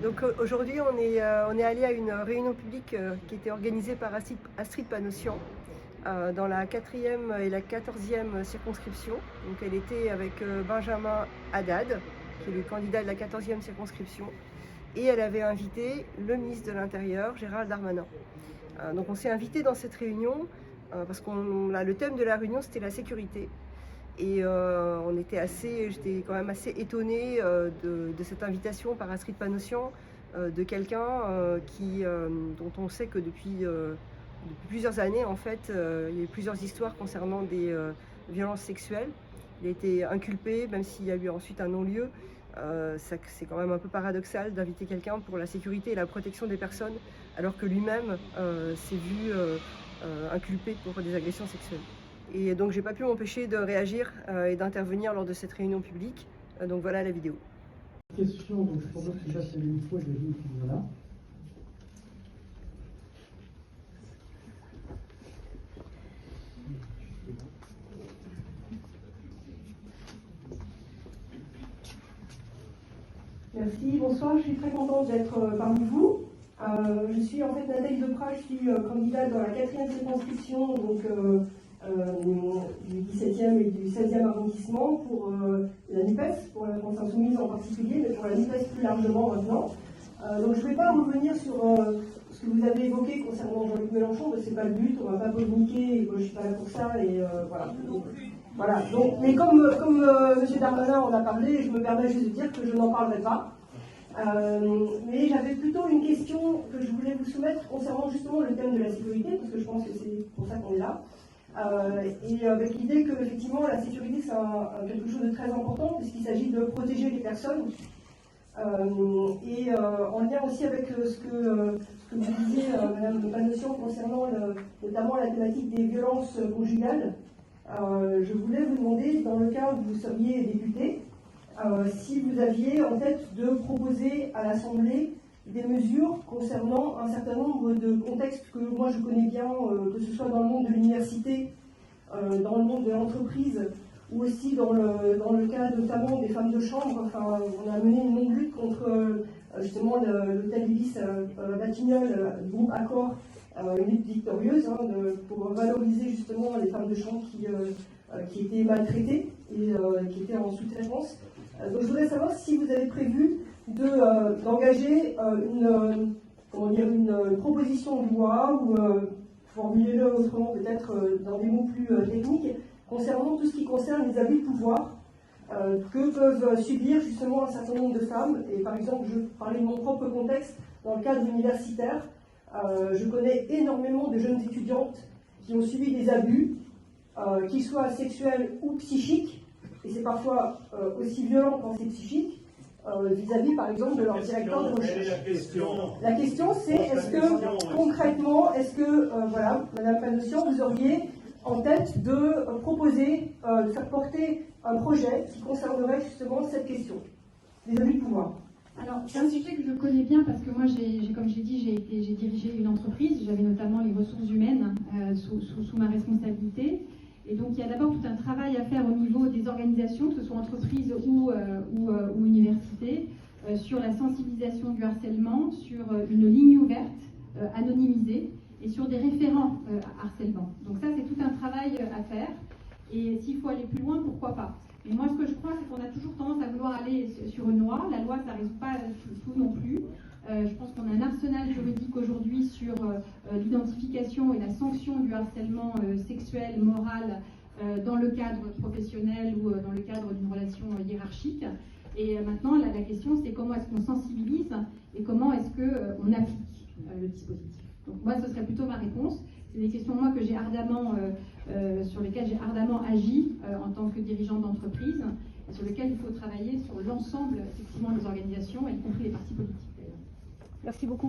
Donc aujourd'hui, on est allé à une réunion publique qui était organisée par Astrid Panosyan dans la 4e et la 14e circonscription. Donc elle était avec Benjamin Haddad, qui est le candidat de la 14e circonscription, et elle avait invité le ministre de l'Intérieur, Gérald Darmanin. Donc on s'est invité dans cette réunion parce que le thème de la réunion, c'était la sécurité. Et j'étais quand même assez étonnée de cette invitation par Astrid Panosyan, de quelqu'un dont on sait que depuis plusieurs années, en fait, il y a eu plusieurs histoires concernant des violences sexuelles. Il a été inculpé, même s'il y a eu ensuite un non-lieu. C'est quand même un peu paradoxal d'inviter quelqu'un pour la sécurité et la protection des personnes, alors que lui-même s'est vu inculpé pour des agressions sexuelles. Et donc j'ai pas pu m'empêcher de réagir et d'intervenir lors de cette réunion publique. Donc voilà la vidéo. Question, donc je propose que j'appelle une fois, je l'ai dit, puis voilà. Merci, bonsoir, je suis très contente d'être parmi vous. Je suis en fait Nathalie Deprat, je suis candidate dans la 4e circonscription, donc du 17e et du 16e arrondissement pour la NUPES, pour la France Insoumise en particulier, mais pour la NUPES plus largement maintenant. Donc je ne vais pas revenir sur ce que vous avez évoqué concernant Jean-Luc Mélenchon, parce que ce n'est pas le but, on ne va pas polémiquer, et je ne suis pas là pour ça, et voilà. Voilà. Donc, mais comme M. Darmanin en a parlé, je me permets juste de dire que je n'en parlerai pas. Mais j'avais plutôt une question que je voulais vous soumettre concernant justement le thème de la sécurité, parce que je pense que c'est pour ça qu'on est là. Et avec l'idée que effectivement la sécurité c'est quelque chose de très important, puisqu'il s'agit de protéger les personnes. Et en lien aussi avec ce que vous disiez, Madame Panosyan, concernant notamment la thématique des violences conjugales. Je voulais vous demander, dans le cas où vous seriez député, si vous aviez en tête de proposer à l'Assemblée des mesures concernant un certain nombre de contextes que moi je connais bien, que ce soit dans le monde de l'université, dans le monde de l'entreprise, ou aussi dans le cas notamment des femmes de chambre. Enfin, on a mené une longue lutte contre justement l'hôtel Ibis Batignolles, du groupe Accor, une lutte victorieuse pour valoriser justement les femmes de chambre qui étaient maltraitées et qui étaient en sous-traitance. Donc je voudrais savoir si vous avez prévu d'engager une proposition de loi, ou formulez-le autrement peut-être dans des mots plus techniques, concernant tout ce qui concerne les abus de pouvoir que peuvent subir justement un certain nombre de femmes. Et par exemple, je parlais de mon propre contexte dans le cadre universitaire. Je connais énormément de jeunes étudiantes qui ont subi des abus, qu'ils soient sexuels ou psychiques, et c'est parfois aussi violent quand c'est psychique, vis-à-vis par exemple de leur directeur de recherche. La question c'est, est-ce que concrètement, voilà, Madame Panosyan, vous auriez en tête de proposer, de faire porter un projet qui concernerait justement cette question, les abus de pouvoir? Alors, c'est un sujet que je connais bien parce que moi, comme je l'ai dit, j'ai dirigé une entreprise. J'avais notamment les ressources humaines sous ma responsabilité. Et donc, il y a d'abord tout un travail à faire au niveau des organisations, que ce soit entreprises ou universités, sur la sensibilisation du harcèlement, sur une ligne ouverte, anonymisée, et sur des référents harcèlement. Donc ça, c'est tout un travail à faire. Et s'il faut aller plus loin, pourquoi pas? Et moi, ce que je crois, c'est qu'on a toujours tendance à vouloir aller sur une loi. La loi, ça ne résout pas tout non plus. Je pense qu'on a un arsenal juridique aujourd'hui sur l'identification et la sanction du harcèlement sexuel, moral, dans le cadre professionnel ou dans le cadre d'une relation hiérarchique. Et maintenant, la question, c'est comment est-ce qu'on sensibilise et comment est-ce qu'on applique le dispositif. Donc moi, ce serait plutôt ma réponse. C'est des questions, moi, que j'ai ardemment, sur lesquelles j'ai ardemment agi en tant que dirigeante d'entreprise, et sur lesquelles il faut travailler sur l'ensemble, effectivement, des organisations, y compris les partis politiques, d'ailleurs. Merci beaucoup.